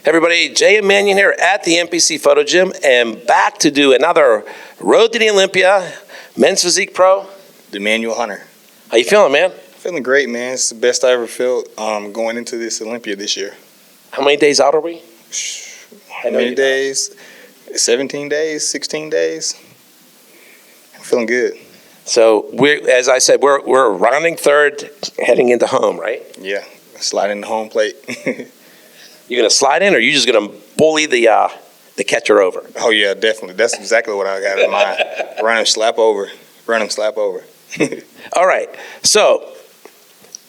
Everybody, Jay and Manion here at the NPC Photo Gym and back to do another Road to the Olympia Men's Physique Pro. The Emanual Hunter. How you feeling, man? Feeling great, man. It's the best I ever felt going into this Olympia this year. How many days out are we? How many days? 17 days, 16 days. I'm feeling good. So, as I said, we're rounding third, heading into home, right? Yeah, sliding the home plate. You going to slide in, or are you just going to bully the catcher over? Oh, yeah, definitely. That's exactly what I got in mind. Run him, slap over. Run him, slap over. All right. So,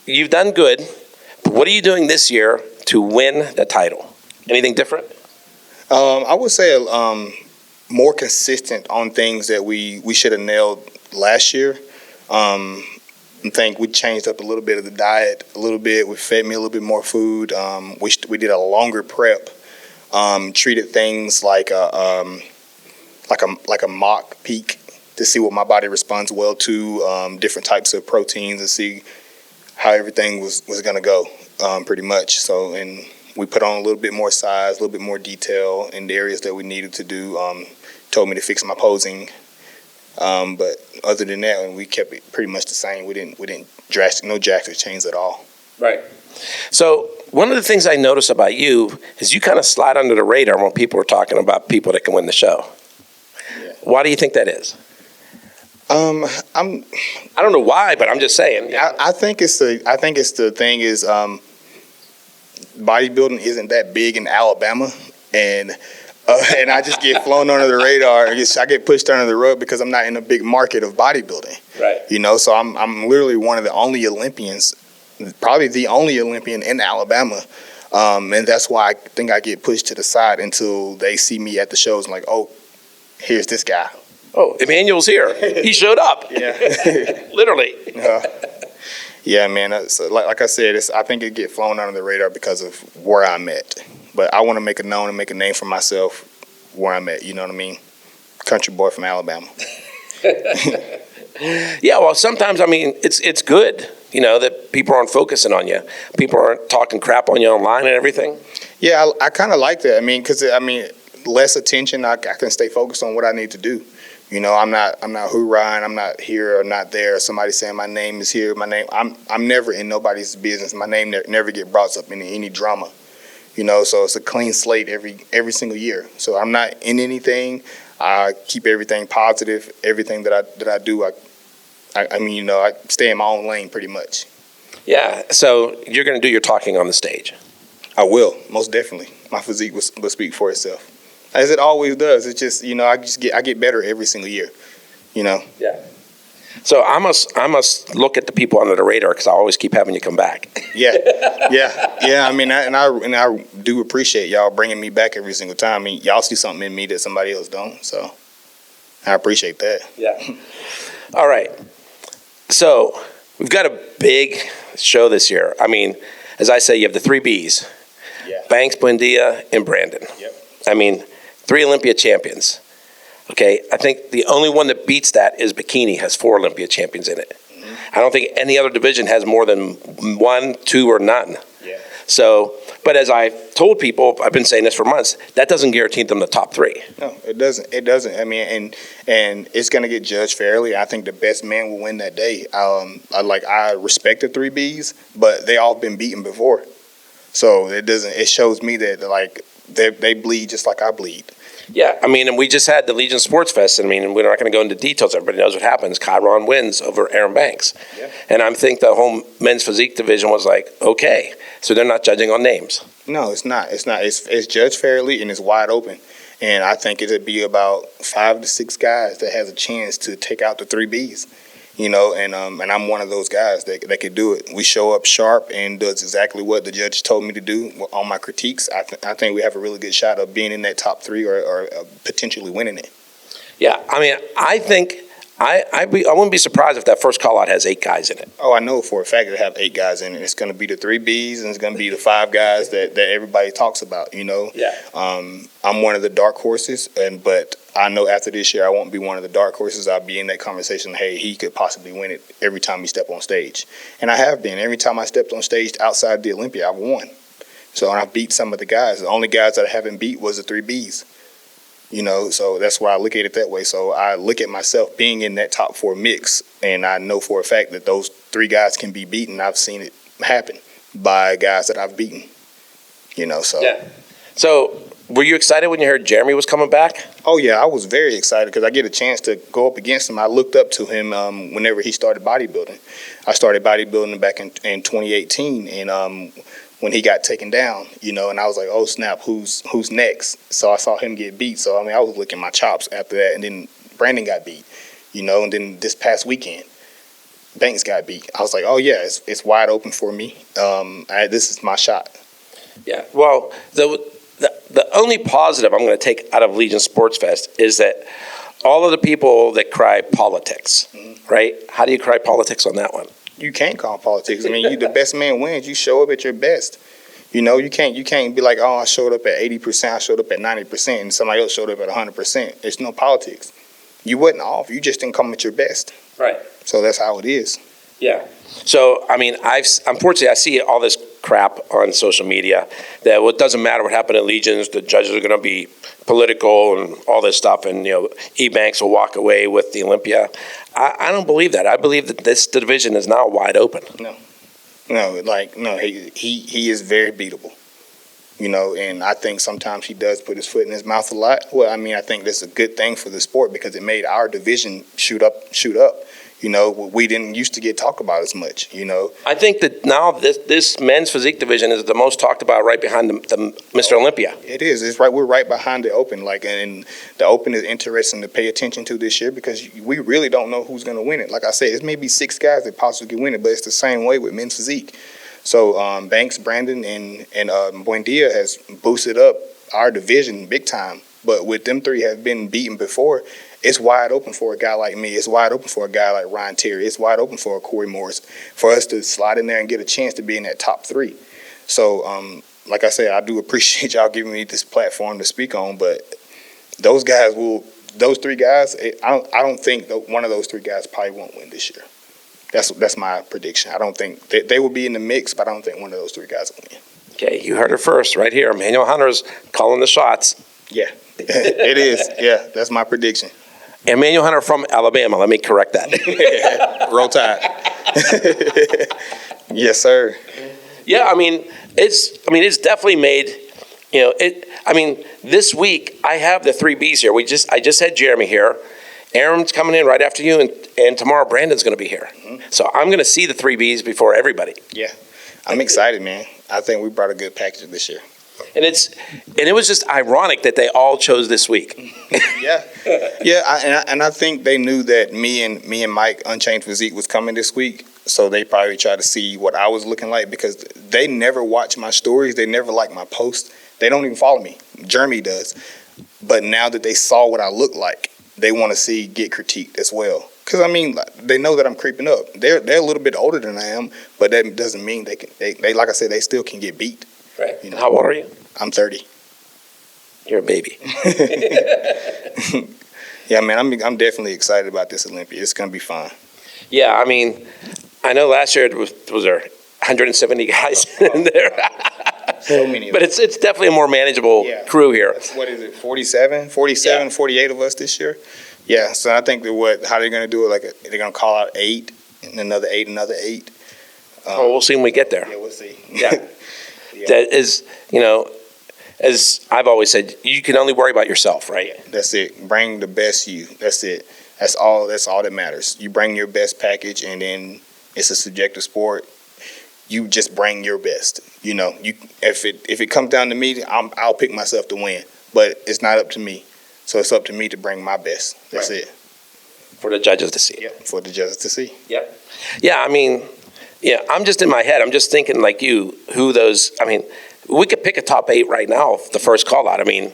you've done good. But what are you doing this year to win the title? Anything different? I would say more consistent on things that we should have nailed last year. I think we changed up a little bit of the diet a little bit. We fed me a little bit more food. We did a longer prep. Treated things like a mock peak to see what my body responds well to, different types of proteins, and see how everything was going to go, pretty much. So, and we put on a little bit more size, a little bit more detail in the areas that we needed to do. Told me to fix my posing. But other than that, we kept it pretty much the same. We didn't no drastic change at all. Right. So one of the things I notice about you is you kind of slide under the radar when people are talking about people that can win the show. Yeah. Why do you think that is? I don't know why, but I'm just saying. I think it's the thing is bodybuilding isn't that big in Alabama, and I just get flown under the radar. I get pushed under the rug because I'm not in a big market of bodybuilding. Right. You know, so I'm literally one of the only Olympians, probably the only Olympian in Alabama, and that's why I think I get pushed to the side until they see me at the shows and like, oh, here's this guy. Oh, Emanuel's here. He showed up. Yeah. Literally. Yeah, man. So like I said, I think it get flown under the radar because of where I'm at. But I want to make it known and make a name for myself where I'm at. You know what I mean? Country boy from Alabama. Yeah, well, sometimes, I mean, it's good, you know, that people aren't focusing on you. People aren't talking crap on you online and everything. Yeah, I kind of like that. I mean, because, less attention, I can stay focused on what I need to do. You know, I'm not hoorahing. I'm not here or not there. Somebody saying my name is here. I'm never in nobody's business. My name never get brought up in any drama. You know, so it's a clean slate every single year. So I'm not in anything. I keep everything positive. Everything that I do, I stay in my own lane pretty much. Yeah. So you're going to do your talking on the stage. I will, most definitely. My physique will speak for itself, as it always does. It's just, you know, I get better every single year. You know. Yeah. So I must look at the people under the radar because I always keep having you come back. Yeah. I mean, I do appreciate y'all bringing me back every single time. I mean, y'all see something in me that somebody else don't, so I appreciate that. Yeah. All right. So we've got a big show this year. I mean, as I say, you have the 3 Bs. Yeah. Banks, Buendia, and Brandon. Yep. I mean, 3 Olympia champions. Okay, I think the only one that beats that is bikini, has 4 Olympia champions in it. Mm-hmm. I don't think any other division has more than 1, 2, or none. Yeah. So, but as I've told people, I've been saying this for months, that doesn't guarantee them the top 3. No, it doesn't. It doesn't. I mean, and it's going to get judged fairly. I think the best man will win that day. I respect the 3 Bs, but they all been beaten before. So it shows me that like they bleed just like I bleed. Yeah, I mean, and we just had the Legion Sports Fest. I mean, and we're not going to go into details. Everybody knows what happens. Chiron wins over Aaron Banks. Yeah. And I think the whole men's physique division was like, okay, so they're not judging on names. No, it's not. It's not. It's judged fairly, and it's wide open. And I think it'd be about 5 to 6 guys that has a chance to take out the 3 Bs. You know, and I'm one of those guys that could do it. We show up sharp and does exactly what the judge told me to do on my critiques. I think we have a really good shot of being in that top 3 or potentially winning it. Yeah, I mean, I think I wouldn't be surprised if that first call out has 8 guys in it. Oh, I know for a fact that have 8 guys in it. It's going to be the 3 Bs and it's going to be the 5 guys that everybody talks about. You know. Yeah. I'm one of the dark horses, but I know after this year I won't be one of the dark horses. I'll be in that conversation. Hey, he could possibly win it every time he step on stage, and I have been. Every time I stepped on stage outside the Olympia, I've won. So I beat some of the guys. The only guys that I haven't beat was the 3Bs. So that's why I look at it that way. So I look at myself being in that top 4 mix, and I know for a fact that those 3 guys can be beaten. I've seen it happen by guys that I've beaten. So. Yeah. So were you excited when you heard Jeremy was coming back? Oh, yeah, I was very excited because I get a chance to go up against him. I looked up to him whenever he started bodybuilding. I started bodybuilding back in 2018, and when he got taken down, and I was like, oh, snap, who's next? So I saw him get beat. So, I was licking my chops after that, and then Brandon got beat, and then this past weekend, Banks got beat. I was like, oh, yeah, it's wide open for me. This is my shot. Yeah, well, the only positive I'm going to take out of Legion Sports Fest is that all of the people that cry politics, right? How do you cry politics on that one? You can't call politics. You the best man wins. You show up at your best. You can't be like, oh, I showed up at 80%, I showed up at 90%, and somebody else showed up at 100%. There's no politics. You wasn't off. You just didn't come at your best. Right. So that's how it is. Yeah. So, unfortunately, I see all this crap on social media that it doesn't matter what happened at Legions, the judges are going to be political and all this stuff, and, E-Banks will walk away with the Olympia. I don't believe that. I believe that this division is now wide open. No, he is very beatable. And I think sometimes he does put his foot in his mouth a lot. Well, I think that's a good thing for the sport because it made our division shoot up. We didn't used to get talked about as much, I think that now this men's physique division is the most talked about right behind the Mr. Olympia. It is. It's right. We're right behind the Open. And the Open is interesting to pay attention to this year because we really don't know who's going to win it. Like I said, it's maybe 6 guys that possibly can win it, but it's the same way with men's physique. So Banks, Brandon, and Buendia has boosted up our division big time. But with them 3 have been beaten before, it's wide open for a guy like me. It's wide open for a guy like Ryan Terry. It's wide open for a Corey Morris for us to slide in there and get a chance to be in that top 3. So, like I said, I do appreciate y'all giving me this platform to speak on. But those 3 guys, I don't think one of those 3 guys probably won't win this year. That's my prediction. I don't think they will be in the mix, but I don't think one of those 3 guys will win. Okay, you heard it first right here. Emanual Hunter's calling the shots. Yeah, it is. Yeah, that's my prediction. Emanual Hunter from Alabama. Let me correct that. Roll Tide. Yes, sir. Yeah, it's definitely made. This week I have the 3Bs here. I just had Jeremy here. Aaron's coming in right after you, and tomorrow Brandon's going to be here. So I'm going to see the 3Bs before everybody. Yeah, I'm excited, man. I think we brought a good package this year. And it was just ironic that they all chose this week. Yeah. I think they knew that me and Mike Unchained Physique was coming this week, so they probably tried to see what I was looking like because they never watch my stories. They never like my posts. They don't even follow me. Jeremy does. But now that they saw what I look like, they want to get critiqued as well. Because, they know that I'm creeping up. They're a little bit older than I am, but that doesn't mean they like I said, they still can get beat. Right. How old are you? I'm 30. You're a baby. Yeah, man, I'm definitely excited about this Olympia. It's going to be fun. Yeah, I know last year was there 170 guys in there. So many of But it's definitely a more manageable crew here. What is it, 47, 48 of us this year? Yeah, so I think how they're going to do it, they're going to call out 8, and another 8, another 8. We'll see when we get there. Yeah, we'll see. Yeah. That is, as I've always said, you can only worry about yourself, right? That's it. Bring the best you. That's it. That's all that matters. You bring your best package, and then it's a subjective sport. You just bring your best. If it comes down to me, I'll pick myself to win. But it's not up to me. So it's up to me to bring my best. That's it. For the judges to see. Yeah, for the judges to see. Yep. Yeah, I'm just in my head. I'm just thinking like you, who those, we could pick a top 8 right now, the first call out. And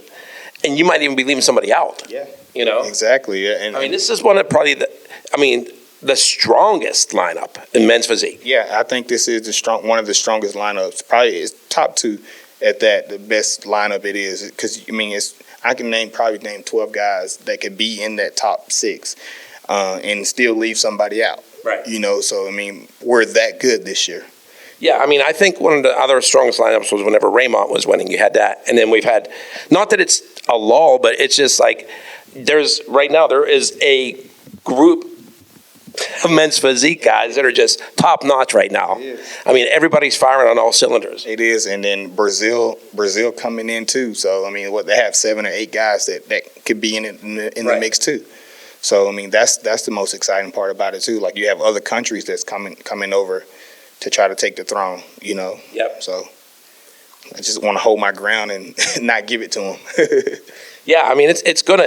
you might even be leaving somebody out. Yeah. You Exactly. Yeah. And this is one of probably the strongest lineup in men's physique. Yeah, I think this is one of the strongest lineups. Probably it's top 2 at that, the best lineup it is. Because, I can name 12 guys that could be in that top 6 and still leave somebody out. Right. So, we're that good this year. Yeah, I mean, I think one of the other strongest lineups was whenever Raymond was winning. You had that, and then we've had, not that it's a lull, but it's just like right now there is a group of men's physique guys that are just top notch right now. I mean, everybody's firing on all cylinders. It is, and then Brazil coming in too. So I mean, they have 7 or 8 guys that could be in the mix too. So I mean, that's the most exciting part about it too. Like you have other countries that's coming over to try to take the throne, you know. Yep. So I just want to hold my ground and not give it to them. Yeah, I mean, it's gonna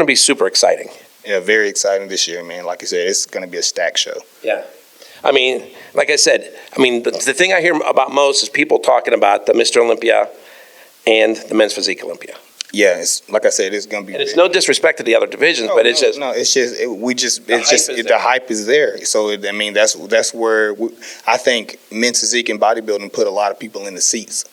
be super exciting. Yeah, very exciting this year, man. Like I said, it's gonna be a stacked show. Yeah. I mean, like I said, the thing I hear about most is people talking about the Mr. Olympia and the men's physique Olympia. Yeah, it's like I said, it's gonna be. And it's no disrespect to the other divisions, but it's just the hype is there. So I mean, that's where I think men's physique and bodybuilding put a lot of people in the seats,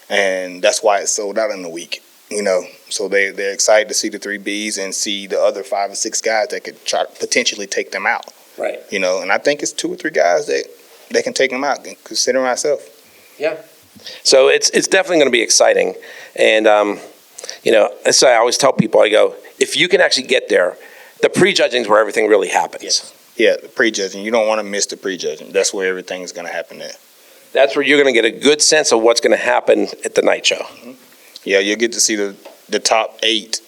and that's why it sold out in a week. You know, so they're excited to see the 3Bs and see the other 5 or 6 guys that could try to potentially take them out. Right. You know, and I think it's 2 or 3 guys that can take them out. Considering myself. Yeah. So it's definitely going to be exciting, and you know, so I always tell people, I go, if you can actually get there, the prejudging is where everything really happens. Yeah, the prejudging. You don't want to miss the prejudging. That's where everything is going to happen there. That's where you're going to get a good sense of what's going to happen at the night show. Mm-hmm. Yeah, you'll get to see the top 8,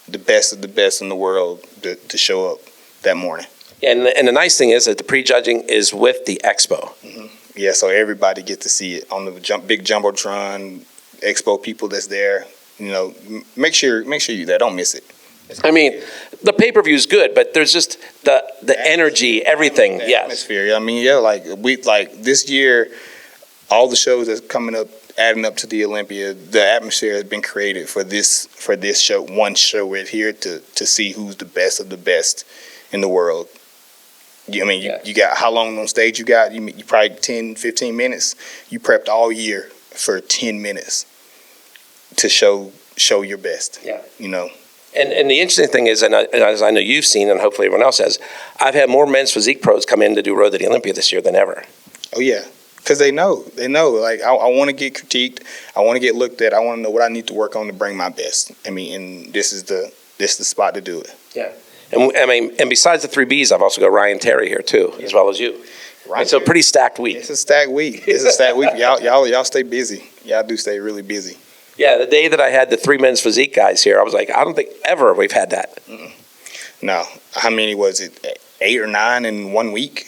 the best of the best in the world to show up that morning. And the nice thing is that the prejudging is with the expo. Mm-hmm. Yeah, so everybody get to see it on the big jumbotron, expo people that's there. You know, make sure you're there. Don't miss it. I mean, the pay-per-view is good, but there's just the energy, everything. The yes. atmosphere. I mean, yeah, like this year, all the shows that's coming up, adding up to the Olympia, the atmosphere has been created for this show. One show right here to see who's the best of the best in the world. I mean, you got how long on stage you got? You probably 10, 15 minutes. You prepped all year for 10 minutes to show your best. Yeah. You know. And the interesting thing is, and as I know you've seen, and hopefully everyone else has, I've had more men's physique pros come in to do Road to the Olympia this year than ever. Oh yeah, because they know. Like I want to get critiqued. I want to get looked at. I want to know what I need to work on to bring my best. I mean, and this is the spot to do it. Yeah. And I mean, and besides the 3Bs, I've also got Ryan Terry here too, as well as you. Right. So pretty stacked week. It's a stacked week. Y'all stay busy. Y'all do stay really busy. Yeah, the day that I had the 3 men's physique guys here, I was like, I don't think ever we've had that. Mm-mm. No. How many was it? 8 or 9 in 1 week?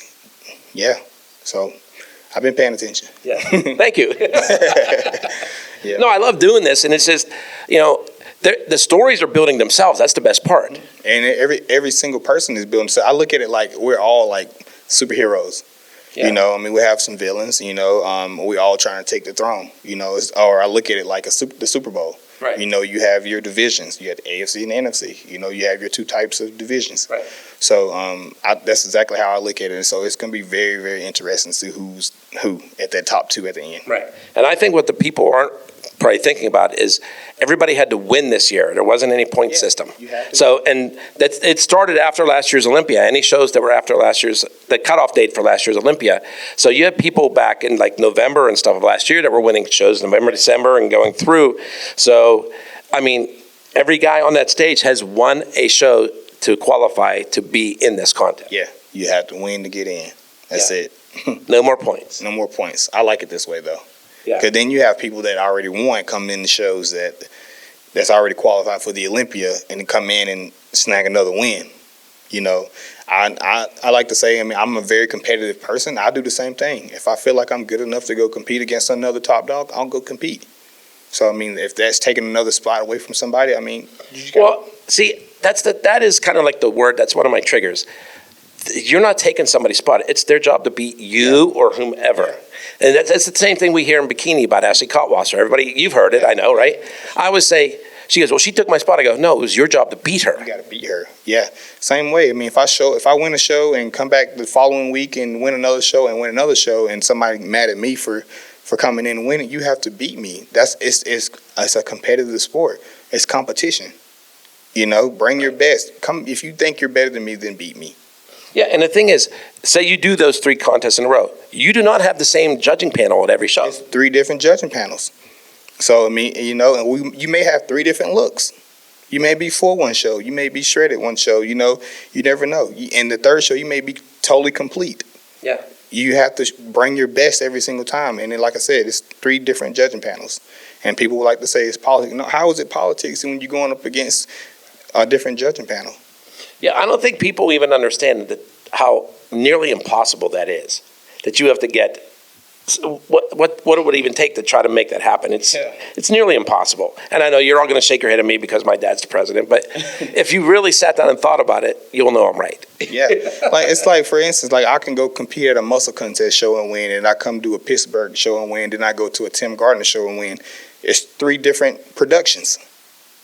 Yeah. So I've been paying attention. Yeah. Thank you. Yeah. No, I love doing this, and it's just, you know, the stories are building themselves. That's the best part. And every single person is building. So I look at it like we're all like superheroes. Yeah. You know, I mean, we have some villains. You know, we all trying to take the throne. You know, or I look at it like the Super Bowl. Right. You know, you have your divisions. You have the AFC and the NFC. You know, you have your 2 types of divisions. Right. So that's exactly how I look at it. And so it's going to be very, very interesting to see who's who at that top 2 at the end. Right. And I think what the people aren't probably thinking about is everybody had to win this year. There wasn't any point system. So, and it started after last year's Olympia. Any shows that were after the cutoff date for last year's Olympia. So you had people back in like November and stuff of last year that were winning shows, November, December, and going through. So, I mean, every guy on that stage has won a show to qualify to be in this contest. Yeah, you have to win to get in. That's it. No more points. No more points. I like it this way, though. Yeah. Because then you have people that already won come in the shows that's already qualified for the Olympia and come in and snag another win. You know, I like to say, I mean, I'm a very competitive person. I do the same thing. If I feel like I'm good enough to go compete against another top dog, I'll go compete. So, I mean, if that's taking another spot away from somebody, I mean. Well, see, that is kind of like the word, that's one of my triggers. You're not taking somebody's spot. It's their job to beat you or whomever. And that's the same thing we hear in bikini about Ashley Cotwasser. Everybody, you've heard it, I know, right? I always say, she goes, well, she took my spot. I go, no, it was your job to beat her. You got to beat her. Yeah, same way. I mean, if I win a show and come back the following week and win another show and somebody mad at me for coming in and winning, you have to beat me. It's a competitive sport. It's competition. You know, bring your best. Come if you think you're better than me, then beat me. Yeah, and the thing is, say you do those 3 contests in a row, you do not have the same judging panel at every show. It's 3 different judging panels. So, I mean, you know, and you may have 3 different looks. You may be full one show. You may be shredded one show. You know, you never know. In the 3rd show, you may be totally complete. Yeah. You have to bring your best every single time. And then, like I said, it's 3 different judging panels. And people like to say it's politics. No, how is it politics when you're going up against a different judging panel? Yeah, I don't think people even understand that how nearly impossible that is. That you have to get what it would even take to try to make that happen. It's nearly impossible. And I know you're all going to shake your head at me because my dad's the president, but if you really sat down and thought about it, you'll know I'm right. Yeah, like it's like, for instance, like I can go compete at a muscle contest show and win, and I come do a Pittsburgh show and win, then I go to a Tim Gardner show and win. It's 3 different productions.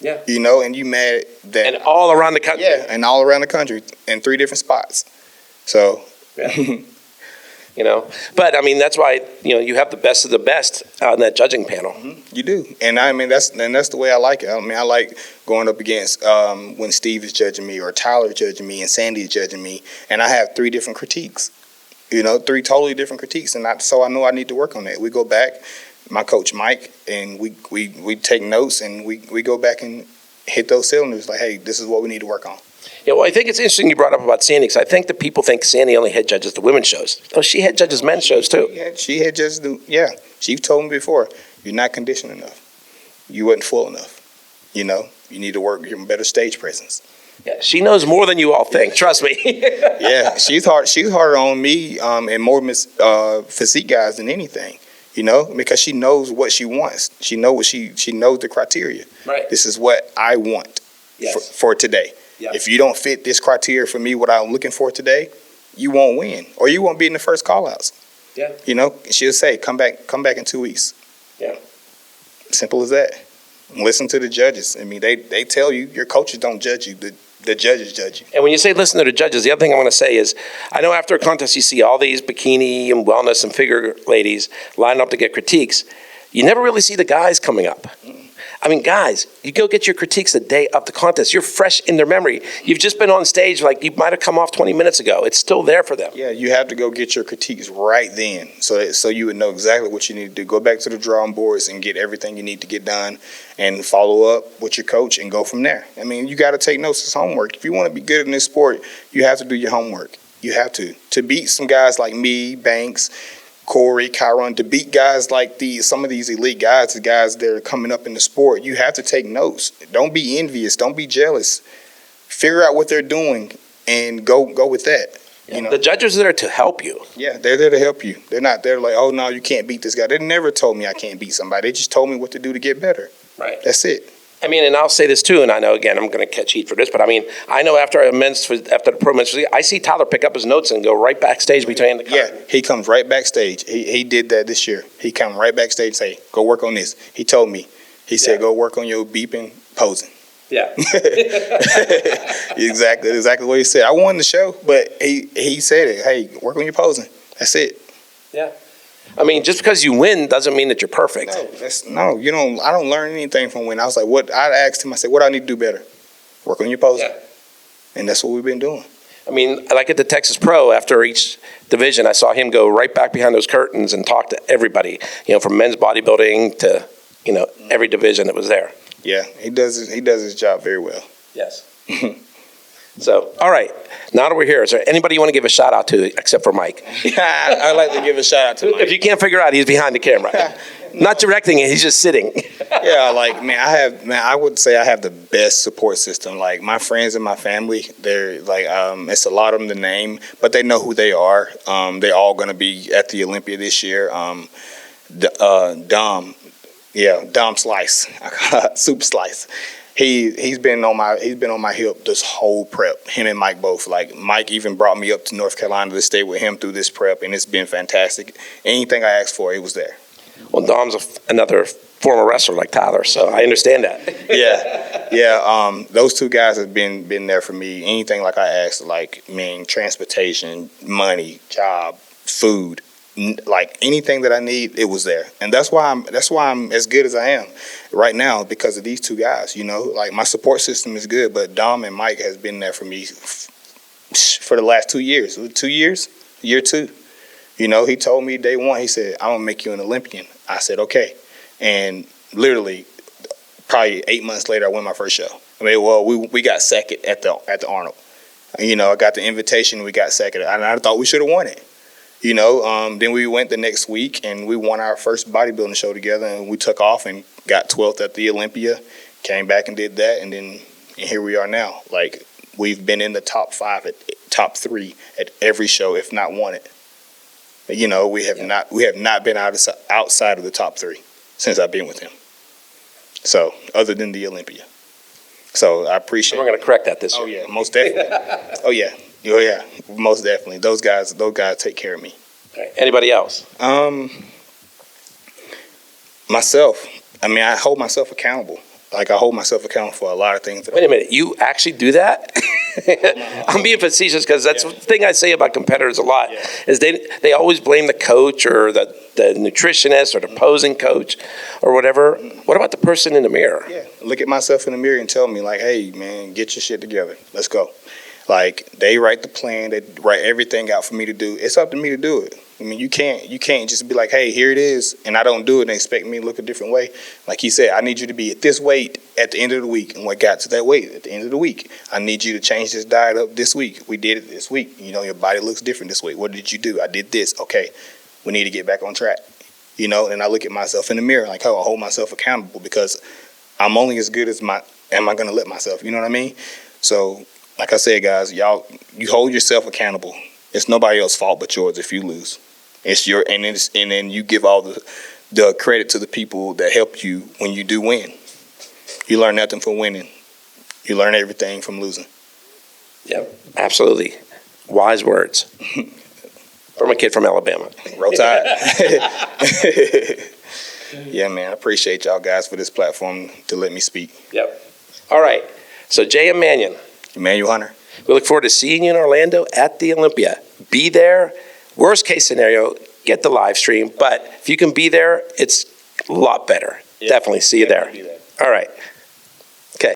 Yeah. You know, and you mad that. And all around the country. Yeah, and all around the country in 3 different spots. So. Yeah. You know, but I mean, that's why, you know, you have the best of the best on that judging panel. You do. And I mean, that's the way I like it. I mean, I like going up against when Steve is judging me or Tyler is judging me and Sandy is judging me. And I have 3 different critiques, you know, 3 totally different critiques. And so I know I need to work on that. We go back, my coach Mike, and we take notes and we go back and hit those cylinders like, hey, this is what we need to work on. Yeah, well, I think it's interesting you brought up about Sandy, because I think that people think Sandy only head judges the women's shows. Oh, she head judges men's shows too. She had just she told me before, you're not conditioned enough. You wasn't full enough. You know, you need to work your better stage presence. Yeah, she knows more than you all think. Trust me. Yeah, she's harder on me and more physique guys than anything. You know, because she knows what she wants. She knows the criteria. Right. This is what I want for today. Yep. If you don't fit this criteria for me, what I'm looking for today, you won't win, or you won't be in the first call-outs. Yeah. You know, she'll say, come back in 2 weeks. Yeah. Simple as that. Listen to the judges. I mean, they tell you, your coaches don't judge you. The judges judge you. And when you say listen to the judges, the other thing I want to say is, I know after a contest you see all these bikini and wellness and figure ladies line up to get critiques. You never really see the guys coming up. I mean, guys, you go get your critiques the day of the contest. You're fresh in their memory. You've just been on stage, like you might have come off 20 minutes ago. It's still there for them. Yeah, you have to go get your critiques right then, so you would know exactly what you need to do. Go back to the drawing boards and get everything you need to get done, and follow up with your coach and go from there. I mean, you got to take notes as homework. If you want to be good in this sport, you have to do your homework. You have to beat some guys like me, Banks, Corey, Kyron, to beat guys like some of these elite guys, the guys that are coming up in the sport. You have to take notes. Don't be envious. Don't be jealous. Figure out what they're doing and go with that. Yeah. You know? The judges are there to help you. Yeah, they're there to help you. They're not there like, oh, no, you can't beat this guy. They never told me I can't beat somebody. They just told me what to do to get better. Right. That's it. I mean, and I'll say this too, and I know, again, I'm going to catch heat for this, but I mean, I know after the pro men's physique, I see Tyler pick up his notes and go right backstage between the Yeah, he comes right backstage. He did that this year. He come right backstage and say, go work on this. He told me. He said, go work on your beeping posing. Yeah. Exactly what he said. I won the show, but he said it. Hey, work on your posing. That's it. Yeah. I mean, just because you win doesn't mean that you're perfect. No, you don't. I don't learn anything from winning. I was like, I asked him, I said, what do I need to do better? Work on your posing. Yeah. And that's what we've been doing. I mean, like at the Texas Pro, after each division, I saw him go right back behind those curtains and talk to everybody, you know, from men's bodybuilding to, you know, every division that was there. Yeah, he does his job very well. Yes. So, all right. Now that we're here, is there anybody you want to give a shout out to except for Mike? I'd like to give a shout out to Mike. If you can't figure out, he's behind the camera. Not directing it, he's just sitting. Yeah, like, I would say I have the best support system. Like, my friends and my family, they're like, it's a lot of them to name, but they know who they are. They're all going to be at the Olympia this year. Dom Slice, Soup Slice. He's been on my hip this whole prep. Him and Mike both. Like, Mike even brought me up to North Carolina to stay with him through this prep, and it's been fantastic. Anything I asked for, it was there. Well, Dom's another former wrestler like Tyler, so I understand that. Yeah. Those two guys have been there for me. Anything like I asked, like, transportation, money, job, food, like anything that I need, it was there. And that's why I'm as good as I am right now, because of these two guys. You know, like, my support system is good, but Dom and Mike has been there for me for the last 2 years. 2 years, year 2. You know, he told me day 1, he said, I'm gonna make you an Olympian. I said, okay. And literally, probably 8 months later, I won my first show. I mean, well, we got second at the Arnold. You know, I got the invitation, we got second. And I thought we should have won it. You know, then we went the next week and we won our first bodybuilding show together, and we took off and got 12th at the Olympia, came back and did that, and here we are now. Like, we've been in the top top 3 at every show, if not won it. You know, we have not been outside of the top 3 since I've been with him. So, other than the Olympia. So I appreciate. We're going to correct that this year. Oh yeah, most definitely. Oh yeah, most definitely. Those guys take care of me. Okay. Anybody else? Myself. I mean, I hold myself accountable. Like, I hold myself accountable for a lot of things. Wait a minute, you actually do that? I'm being facetious because that's the thing I say about competitors a lot, is they always blame the coach or the nutritionist or the posing coach or whatever. What about the person in the mirror? Yeah, look at myself in the mirror and tell me, like, hey, man, get your shit together. Let's go. Like, they write the plan, they write everything out for me to do. It's up to me to do it. I mean, you can't just be like, hey, here it is, and I don't do it and expect me to look a different way. Like he said, I need you to be at this weight at the end of the week. And what got to that weight at the end of the week? I need you to change this diet up this week. We did it this week. You know, your body looks different this week. What did you do? I did this. Okay, we need to get back on track. You know, and I look at myself in the mirror, like, oh, I hold myself accountable because I'm only as good as am I going to let myself? You know what I mean? So, like I said, guys, y'all, you hold yourself accountable. It's nobody else's fault but yours if you lose. It's your, and then you give all the credit to the people that helped you when you do win. You learn nothing from winning. You learn everything from losing. Yep, absolutely. Wise words from a kid from Alabama. Roll Tide. Yeah, man, I appreciate y'all guys for this platform to let me speak. Yep. All right. So Jay and Manion. Emanual Hunter. We look forward to seeing you in Orlando at the Olympia. Be there. Worst case scenario, get the live stream. But if you can be there, it's a lot better. Yeah, definitely see you there. All right. Okay.